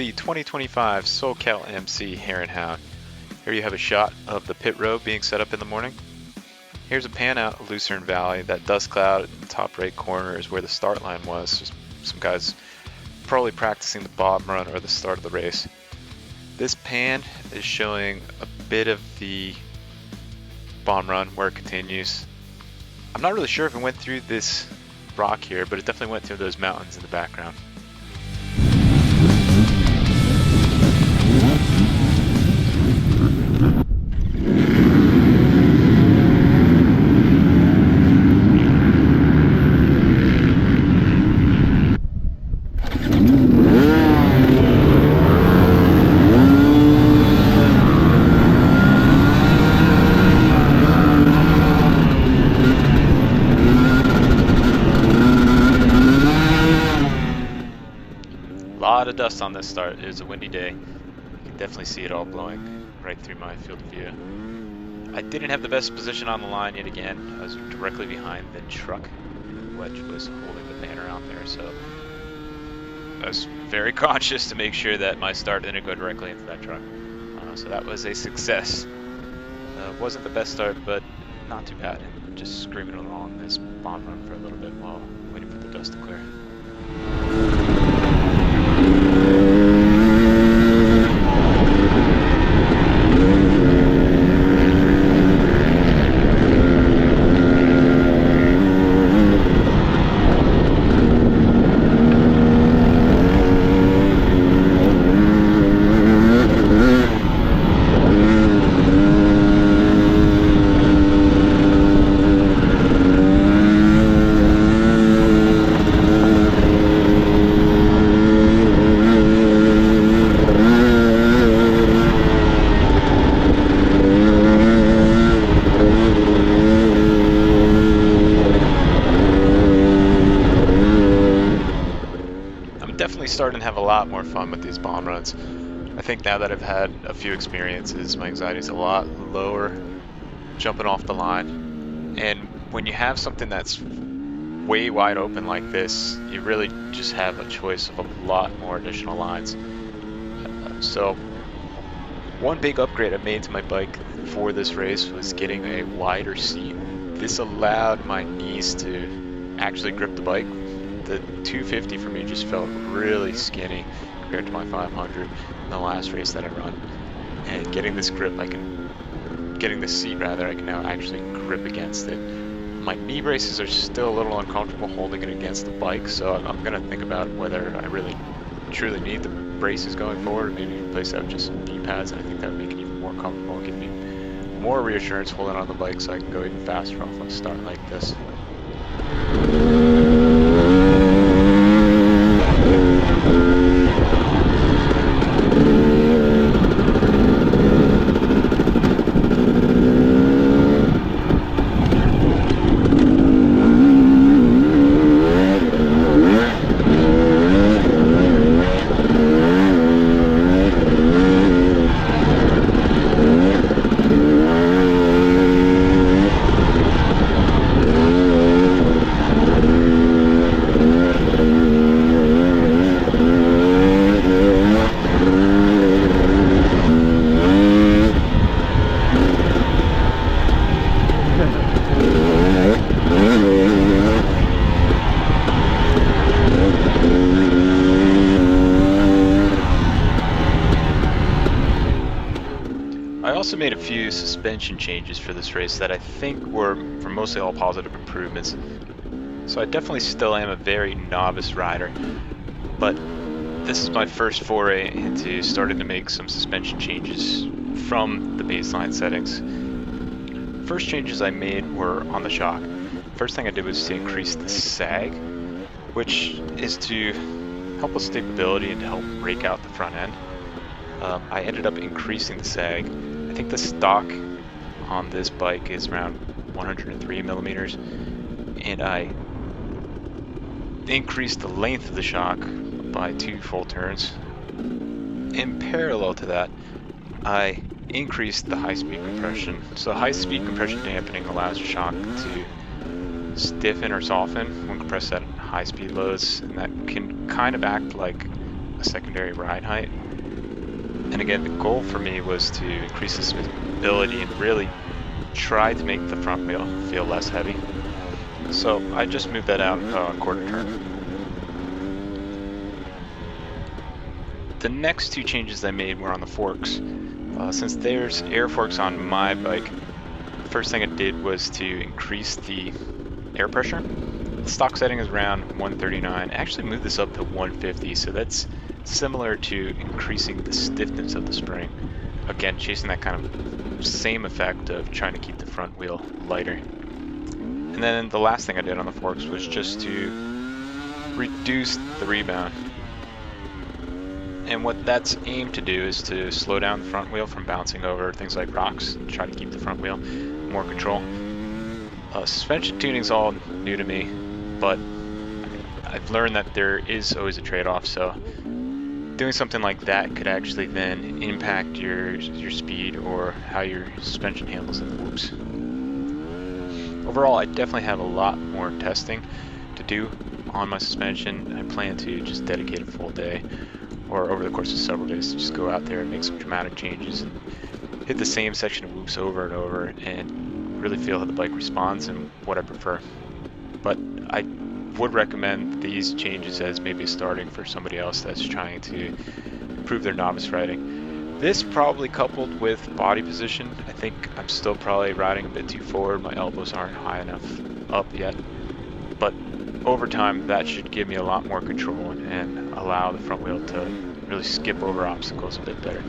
the 2025 Socal MC Hare and Hound. Here you have a shot of the pit road being set up in the morning. Here's a pan out of Lucerne Valley. That dust cloud in the top right corner is where the start line was. Just some guys probably practicing the bomb run or the start of the race. This pan is showing a bit of the bomb run where it continues. I'm not really sure if it went through this rock here, but it definitely went through those mountains in the background. A lot of dust on this start. It was a windy day. You can definitely see it all blowing right through my field of view. I didn't have the best position on the line yet again. I was directly behind the truck. Wedge was holding the banner out there, so I was very conscious to make sure that my start didn't go directly into that truck. So that was a success. Wasn't the best start, but not too bad. Just screaming along this bomb run for a little bit while waiting for the dust to clear. Starting to have a lot more fun with these bomb runs. I think now that I've had a few experiences, my anxiety is a lot lower jumping off the line. And when you have something that's way wide open like this, you really just have a choice of a lot more additional lines. So one big upgrade I made to my bike for this race was getting a wider seat. This allowed my knees to actually grip the bike. The 250 for me just felt really skinny compared to my 500 in the last race that I run. And getting this grip, getting the seat rather, I can now actually grip against it. My knee braces are still a little uncomfortable holding it against the bike, so I'm gonna think about whether I really truly need the braces going forward, or maybe replace that with just some knee pads, and I think that would make it even more comfortable and give me more reassurance holding on the bike so I can go even faster off a start like this. I also made a few suspension changes for this race that I think were for mostly all positive improvements. So I definitely still am a very novice rider, but this is my first foray into starting to make some suspension changes from the baseline settings. First changes I made were on the shock. First thing I did was to increase the sag, which is to help with stability and to help rake out the front end. I ended up increasing the sag. I think the stock on this bike is around 103 millimeters, and I increased the length of the shock by 2 full turns. In parallel to that, I increased the high-speed compression. So high-speed compression dampening allows the shock to stiffen or soften when compressed at high-speed loads, and that can kind of act like a secondary ride height. And again, the goal for me was to increase the stability and really try to make the front wheel feel less heavy. So I just moved that out a quarter turn. The next two changes I made were on the forks. Since there's air forks on my bike, the first thing I did was to increase the air pressure. The stock setting is around 139. I actually moved this up to 150, so that's similar to increasing the stiffness of the spring. Again, chasing that kind of same effect of trying to keep the front wheel lighter. And then the last thing I did on the forks was just to reduce the rebound. And what that's aimed to do is to slow down the front wheel from bouncing over things like rocks and try to keep the front wheel more control. Suspension tuning is all new to me, but I've learned that there is always a trade-off, so doing something like that could actually then impact your speed or how your suspension handles in the whoops. Overall, I definitely have a lot more testing to do on my suspension. I plan to just dedicate a full day or over the course of several days to just go out there and make some dramatic changes and hit the same section of whoops over and over and really feel how the bike responds and what I prefer. But I would recommend these changes as maybe starting for somebody else that's trying to improve their novice riding. This probably coupled with body position, I think I'm still probably riding a bit too forward. My elbows aren't high enough up yet. But over time, that should give me a lot more control and allow the front wheel to really skip over obstacles a bit better.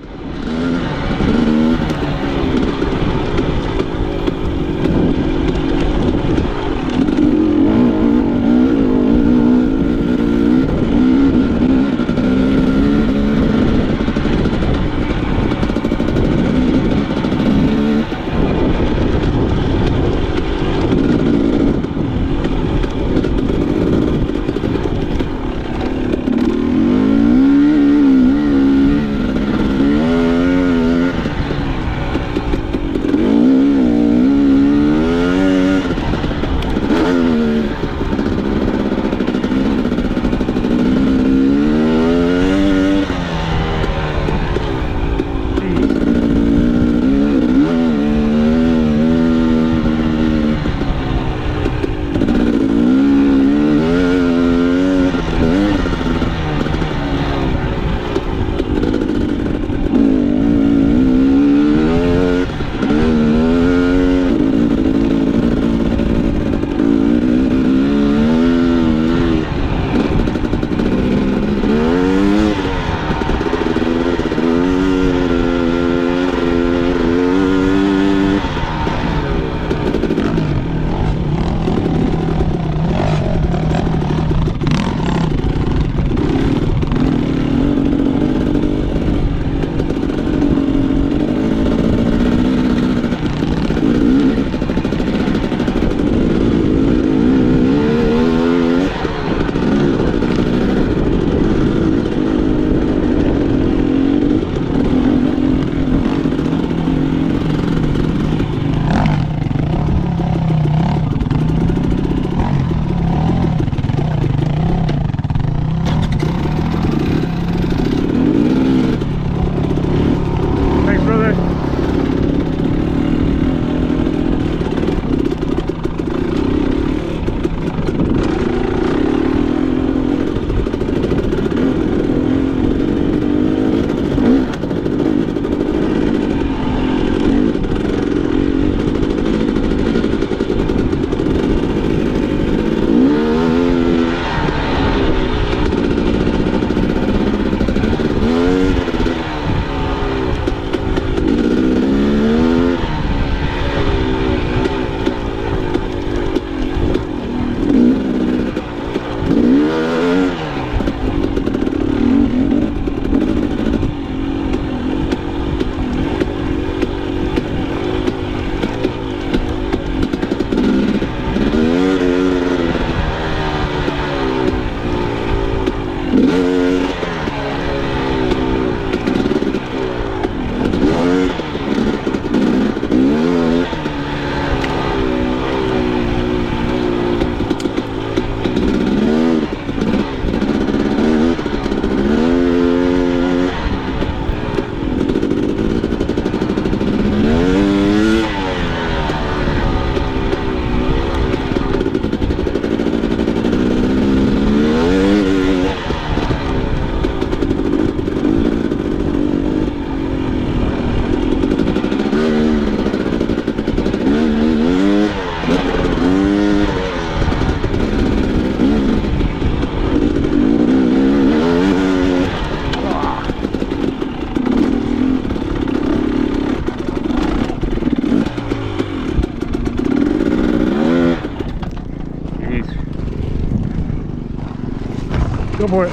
Go for it.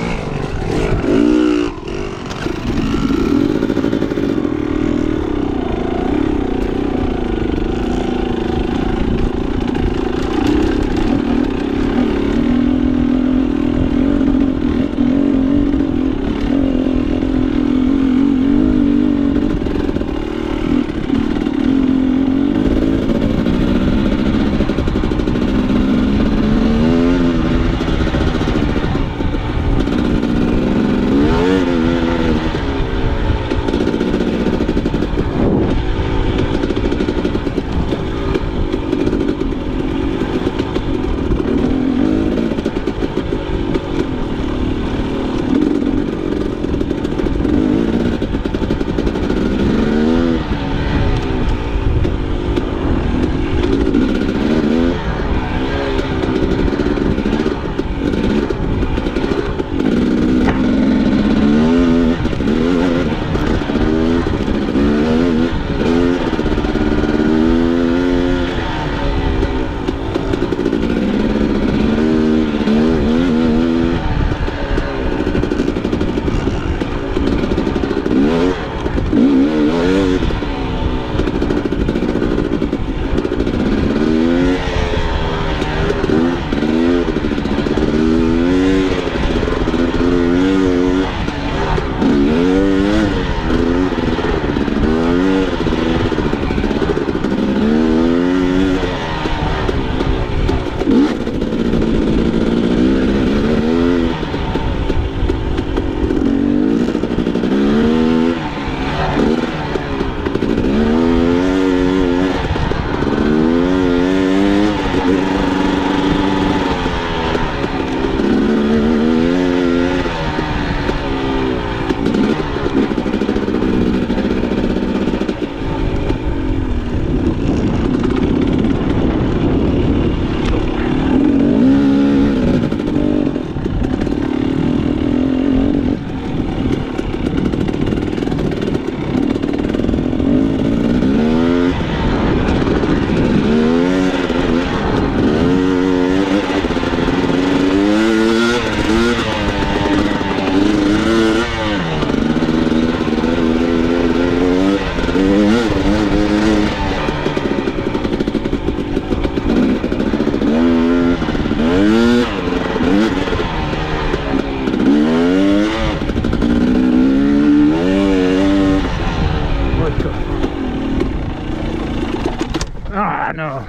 Ah, no.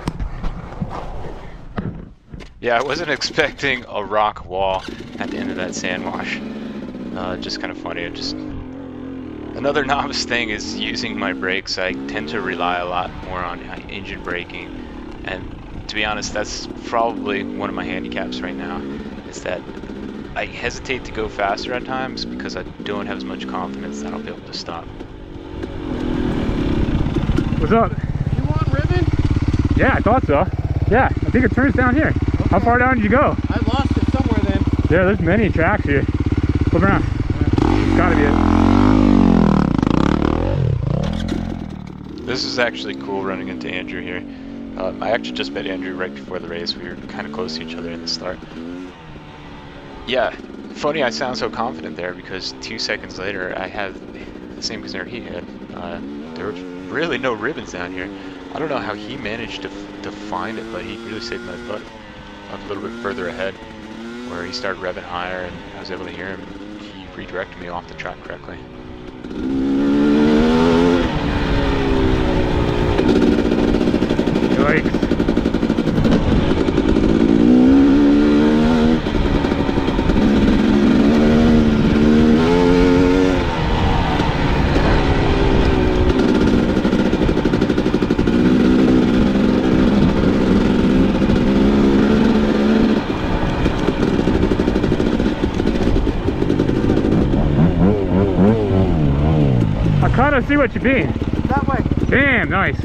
Yeah, I wasn't expecting a rock wall at the end of that sand wash. Just kind of funny. Another novice thing is using my brakes. I tend to rely a lot more on engine braking, and to be honest, that's probably one of my handicaps right now, is that I hesitate to go faster at times because I don't have as much confidence that I'll be able to stop. What's up? You want ribbon? Yeah, I thought so. Yeah, I think it turns down here. Okay. How far down did you go? I lost it somewhere then. Yeah, there's many tracks here. Flip around. It's gotta be it. This is actually cool running into Andrew here. I actually just met Andrew right before the race. We were kind of close to each other in the start. Yeah, funny I sound so confident there because 2 seconds later I had the same concern he had. There was really no ribbons down here. I don't know how he managed to find it, but he really saved my butt a little bit further ahead where he started revving higher and I was able to hear him. He redirected me off the track correctly. Yikes. I kind of see what you mean. That way. Damn, nice.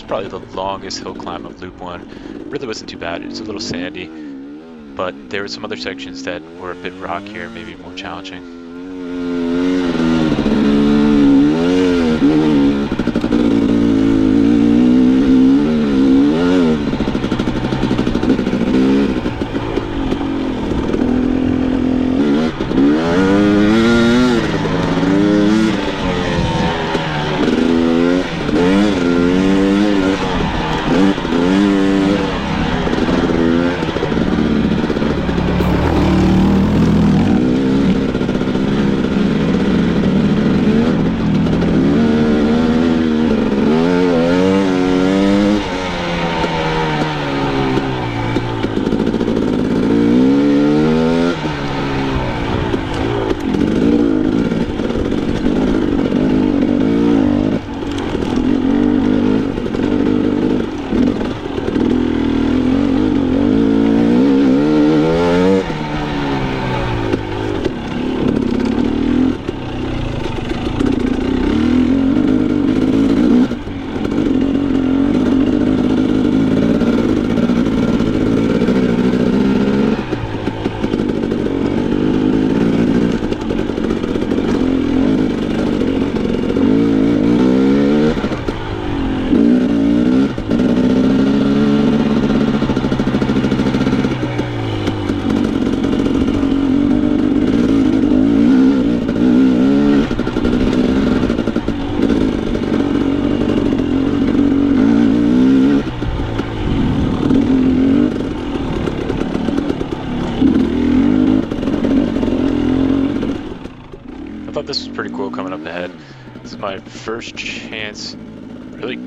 probably the longest hill climb of Loop 1. Really wasn't too bad. It was a little sandy, but there were some other sections that were a bit rockier, maybe more challenging. This was pretty cool coming up ahead. This is my first chance really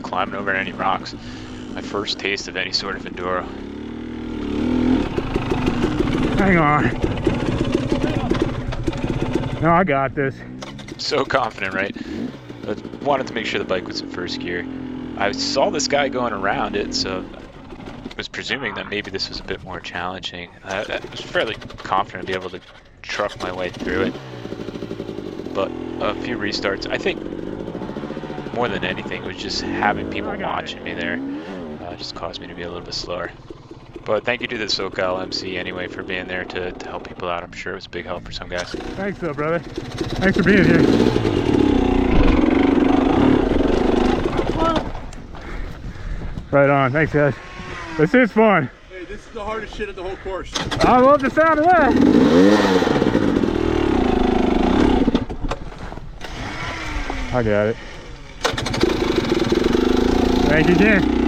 climbing over any rocks. My first taste of any sort of enduro. Hang on. No, I got this. So confident, right? I wanted to make sure the bike was in first gear. I saw this guy going around it, so I was presuming that maybe this was a bit more challenging. I was fairly confident to be able to truck my way through it. But a few restarts, I think more than anything, it was just having people watching me there just caused me to be a little bit slower. But thank you to the Socal MC anyway for being there to help people out. I'm sure it was a big help for some guys. Thanks though, brother. Thanks for being here. Right on. Thanks, guys. This is fun. Hey, this is the hardest shit of the whole course. I love the sound of that. I got it. Thank you again.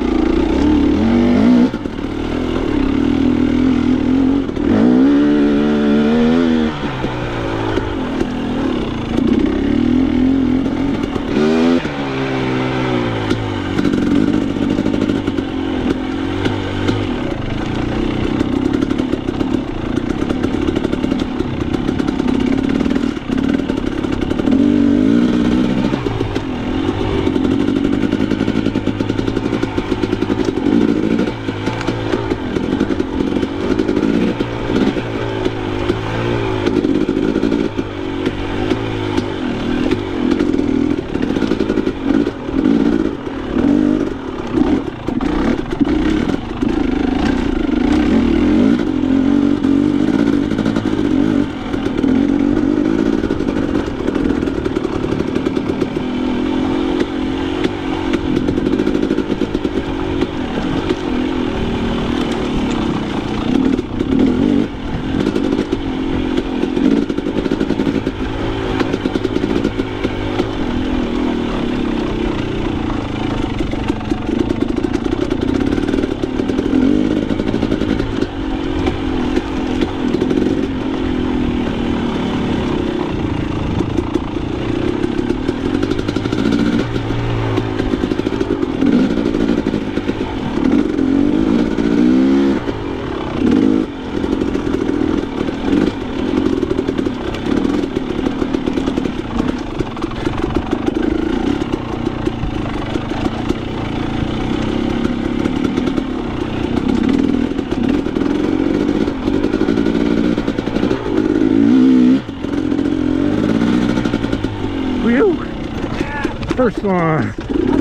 First one.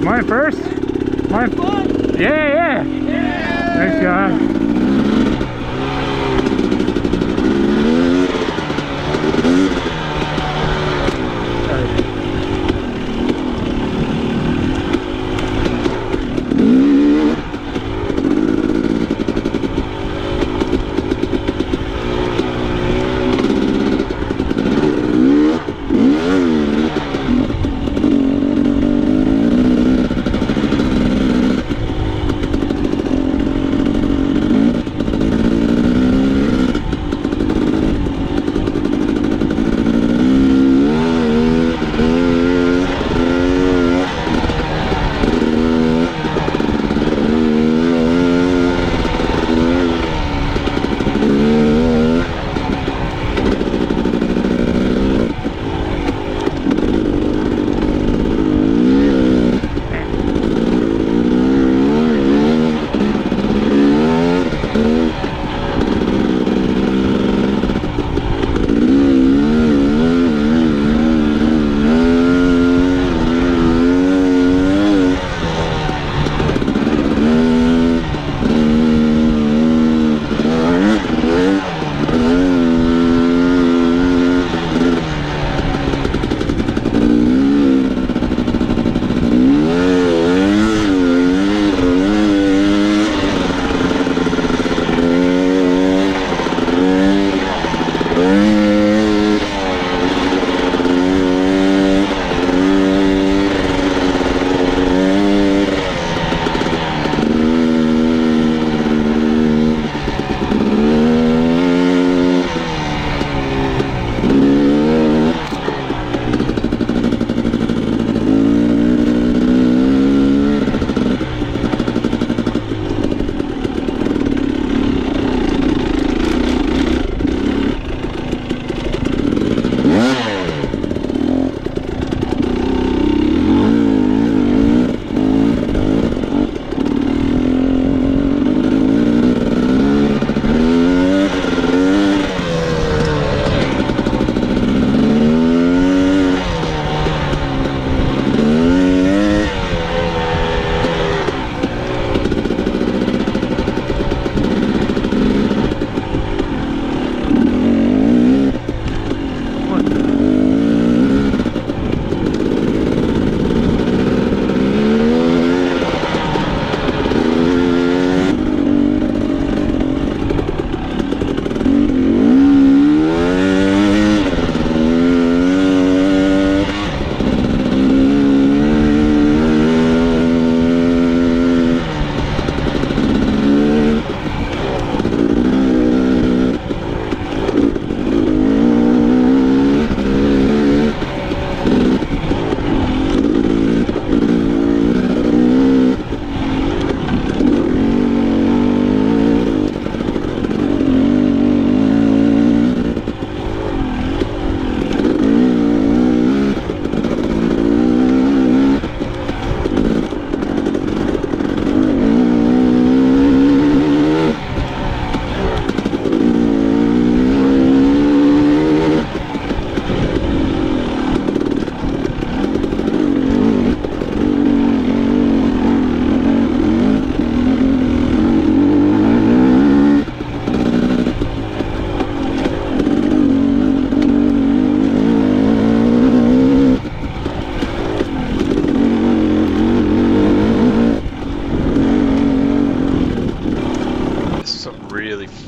Mine first? My, yeah. Thanks, guys.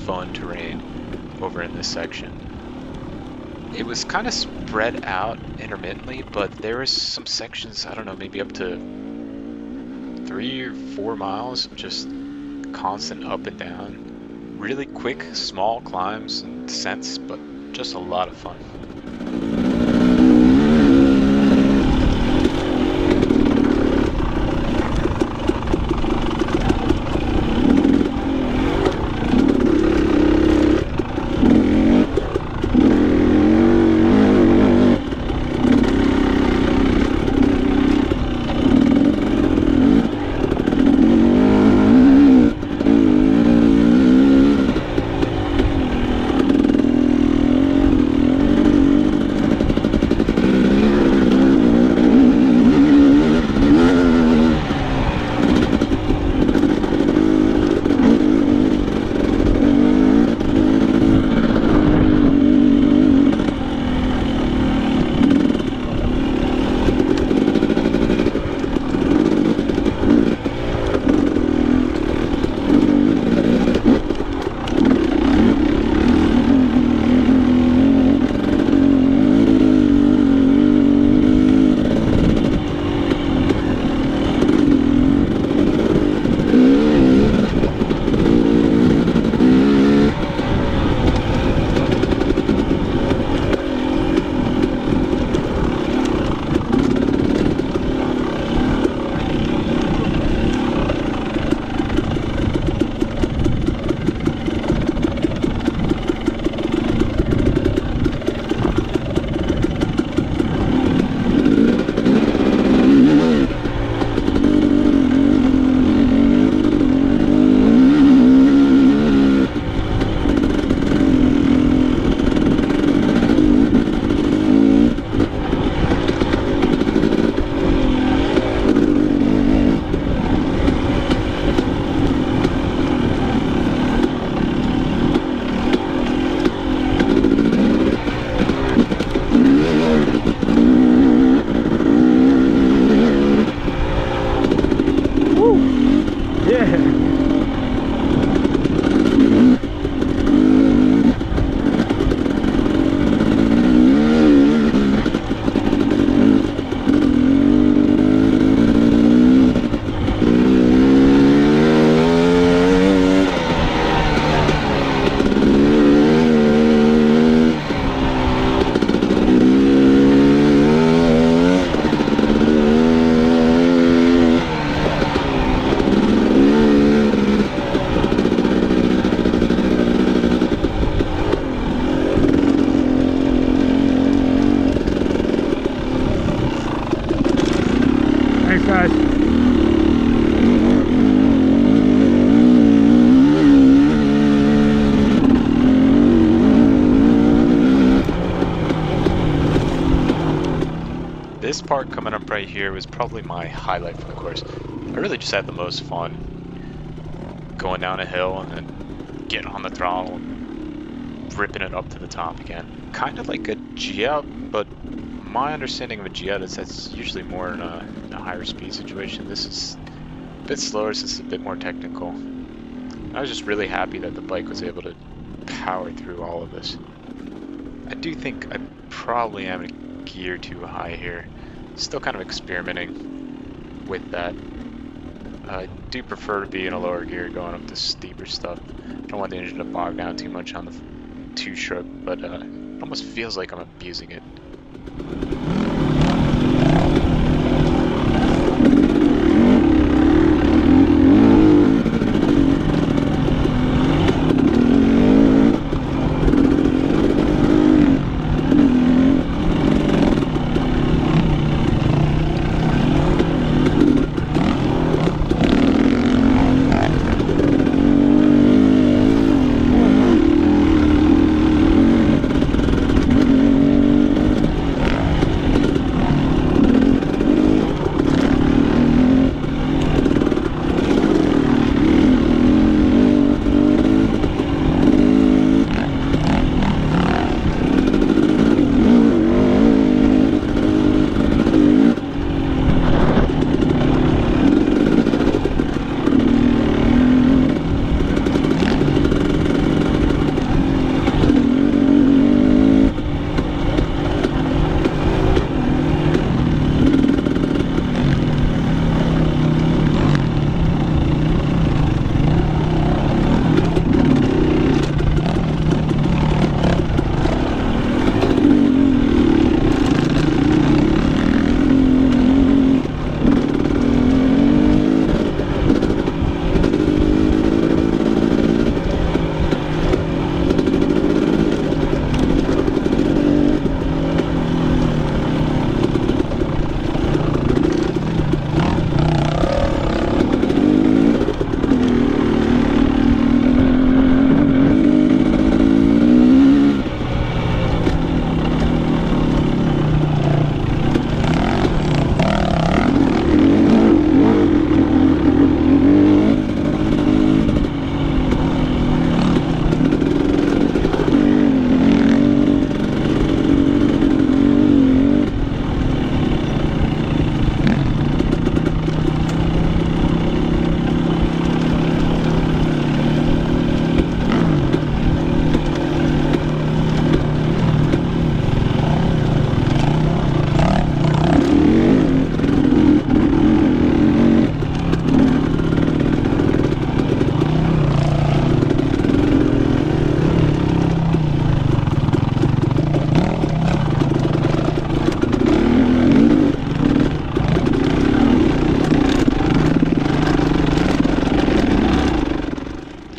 fun terrain over in this section. It was kind of spread out intermittently, but there was some sections, I don't know, maybe up to 3 or 4 miles of just constant up and down. Really quick, small climbs and descents, but just a lot of fun. right here was probably my highlight for the course. I really just had the most fun going down a hill and then getting on the throttle and ripping it up to the top again. Kind of like a jet, but my understanding of a jet is that's usually more in a higher speed situation. This is a bit slower, so it's a bit more technical. I was just really happy that the bike was able to power through all of this. I do think I probably am in a gear too high here. Still kind of experimenting with that. I do prefer to be in a lower gear going up the steeper stuff. I don't want the engine to bog down too much on the two-stroke, but it almost feels like I'm abusing it.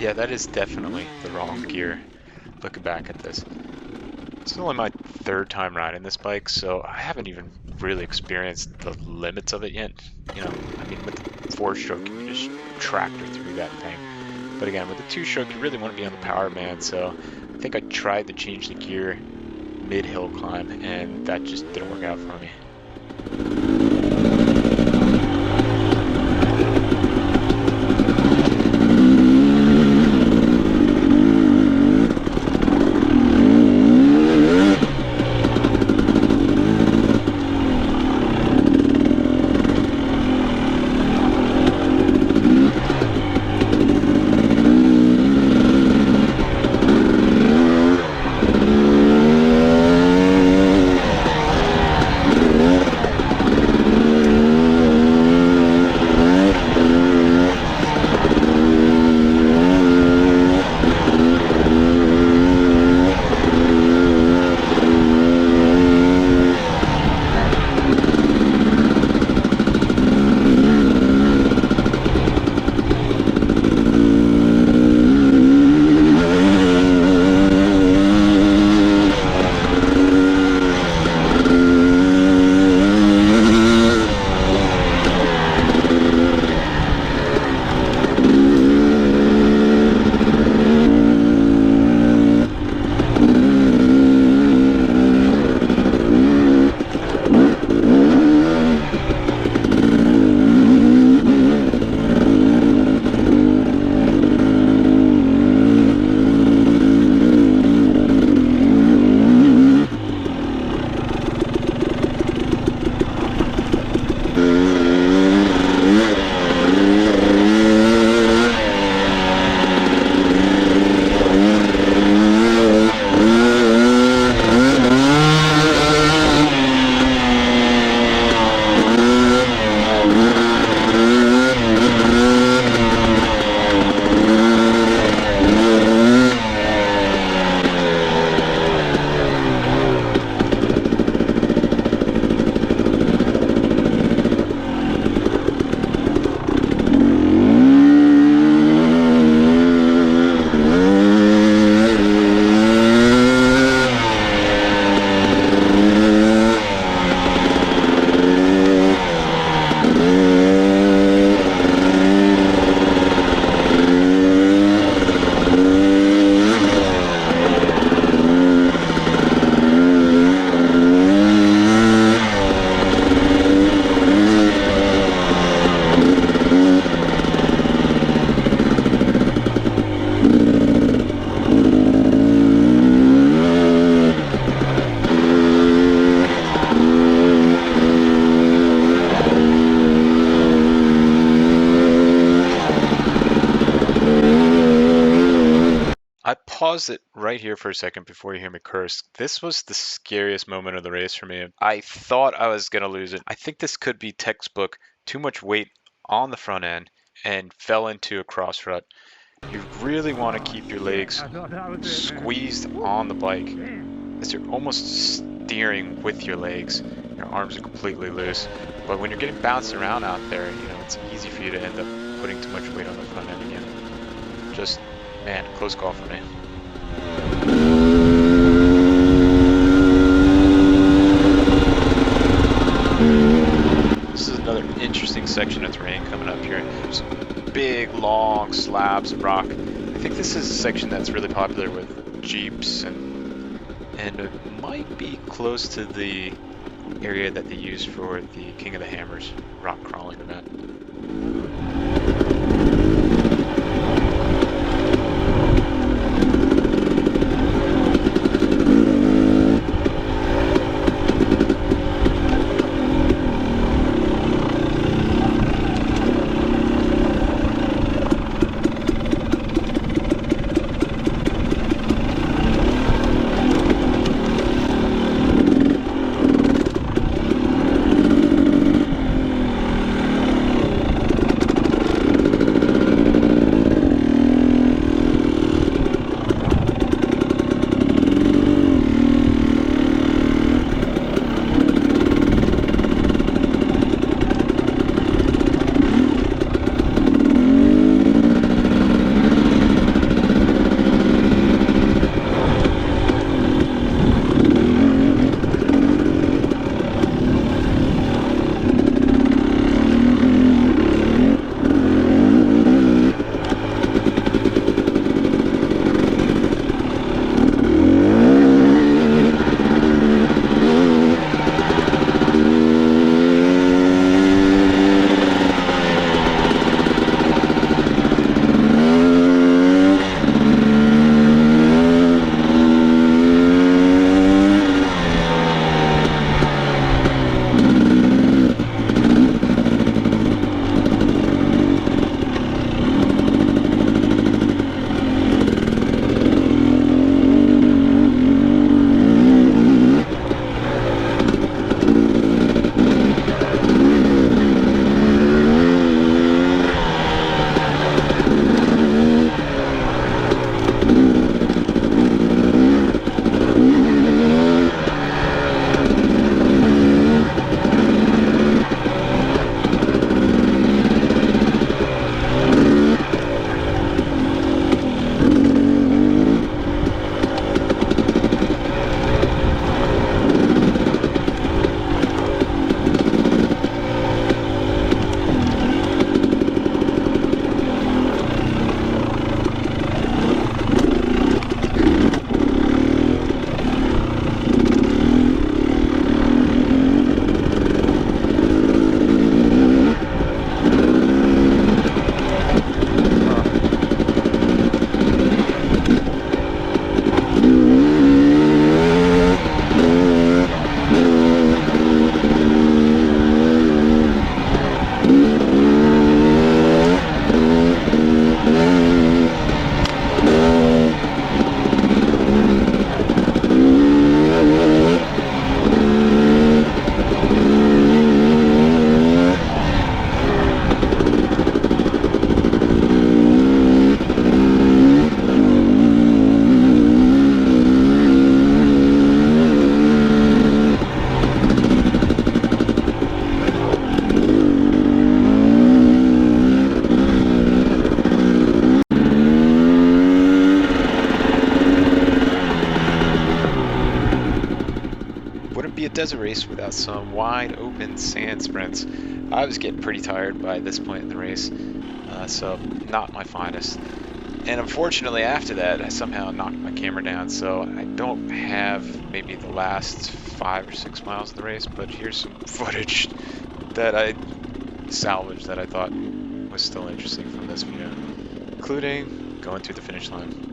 Yeah, that is definitely the wrong gear, looking back at this. It's only my third time riding this bike, so I haven't even really experienced the limits of it yet. You know, I mean, with the four-stroke, you can just tractor through that thing. But again, with the two-stroke, you really want to be on the power band, so I think I tried to change the gear mid-hill climb, and that just didn't work out for me. pause it right here for a second before you hear me curse. This was the scariest moment of the race for me. I thought I was going to lose it. I think this could be textbook, too much weight on the front end and fell into a cross rut. You really want to keep your legs squeezed on the bike as you're almost steering with your legs. Your arms are completely loose. But when you're getting bounced around out there, you know, it's easy for you to end up putting too much weight on the front end again. Just, man, close call for me. This is another interesting section of terrain coming up here. There's big, long slabs of rock. I think this is a section that's really popular with Jeeps, and it might be close to the area that they use for the King of the Hammers rock crawling event. Desert race without some wide open sand sprints. I was getting pretty tired by this point in the race, so not my finest. And unfortunately after that I somehow knocked my camera down, so I don't have maybe the last 5 or 6 miles of the race, but here's some footage that I salvaged that I thought was still interesting from this video, including going through the finish line.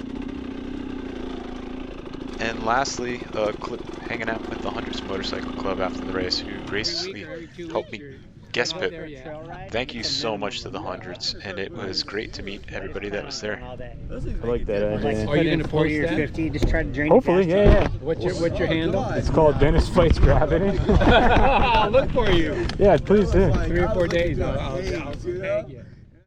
And lastly, a clip hanging out with the Hunters Motorcycle Club after the race, who graciously helped me guest pit. Thank you so much to the hundreds, and it was great to meet everybody that was there. I like that idea. Are you going to 40 post or that? 50, just try to drain Hopefully, it yeah. What's your handle? It's called Dennis Fights Gravity. I'll look for you. Yeah, please do. 3 or 4 days. I'll tag you.